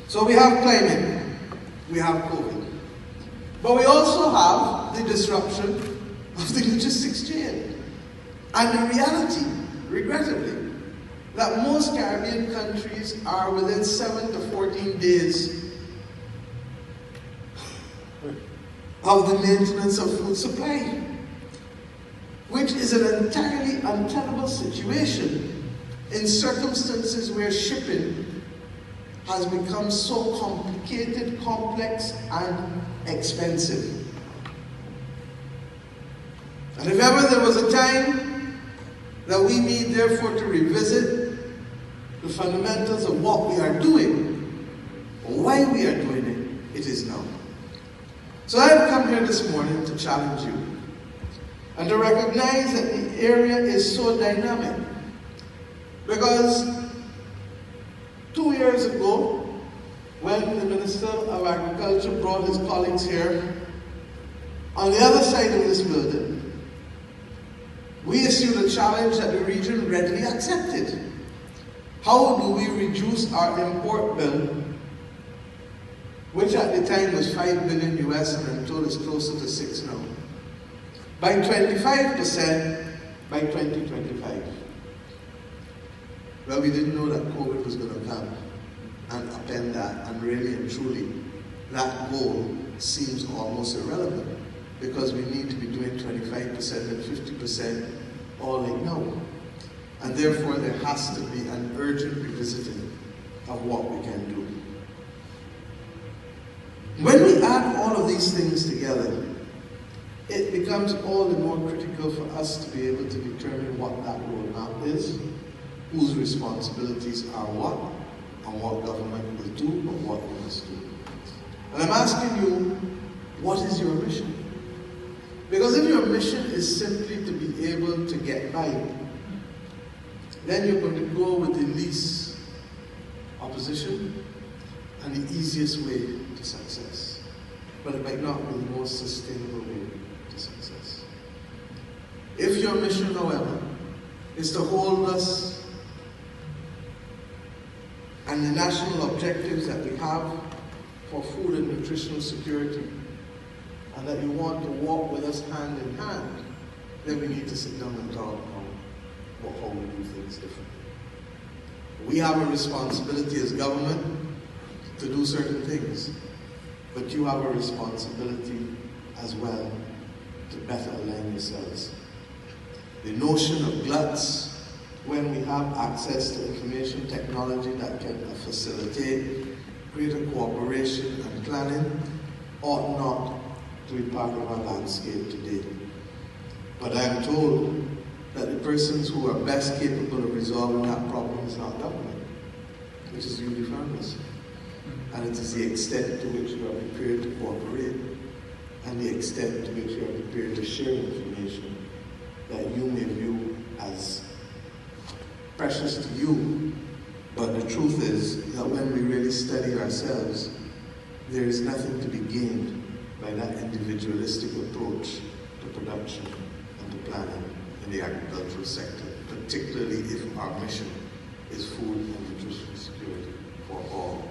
So we have climate, we have COVID. But we also have the disruption of the logistics chain. And the reality, regrettably, that most Caribbean countries are within 7 to 14 days of the maintenance of food supply, which is an entirely untenable situation in circumstances where shipping has become so complicated, complex, and expensive. And if ever there was a time that we need, therefore, to revisit the fundamentals of what we are doing, or why we are doing it, it is now. So I have come here this morning to challenge you and to recognize that the area is so dynamic. Because 2 years ago, when the Minister of Agriculture brought his colleagues here, on the other side of this building, we issued a challenge that the region readily accepted. How do we reduce our import bill, which at the time was $5 billion US and I'm told is closer to 6 now, by 25% by 2025? Well, we didn't know that COVID was going to come and upend that, and really and truly, that goal seems almost irrelevant, because we need to be doing 25% and 50% all like now. And therefore, there has to be an urgent revisiting of what we can do. When we add all of these things together, it becomes all the more critical for us to be able to determine what that roadmap is, whose responsibilities are what, and what government will do, or what we must do. And I'm asking you, what is your mission? Because if your mission is simply to be able to get by, then you're going to go with the least opposition and the easiest way to success. But it might not be the most sustainable way to success. If your mission, however, is to hold us and the national objectives that we have for food and nutritional security, and that you want to walk with us hand in hand, then we need to sit down and talk about how we do things differently. We have a responsibility as government to do certain things, but you have a responsibility as well to better align yourselves. The notion of gluts, when we have access to information technology that can facilitate greater cooperation and planning, ought not to be part of our landscape today. But I am told that the persons who are best capable of resolving that problem is not government, which is you, the farmers. And it is the extent to which you are prepared to cooperate, and the extent to which you are prepared to share information that you may view as precious to you. But the truth is that when we really study ourselves, there is nothing to be gained by that individualistic approach to production and to planning in the agricultural sector, particularly if our mission is food and nutrition security for all.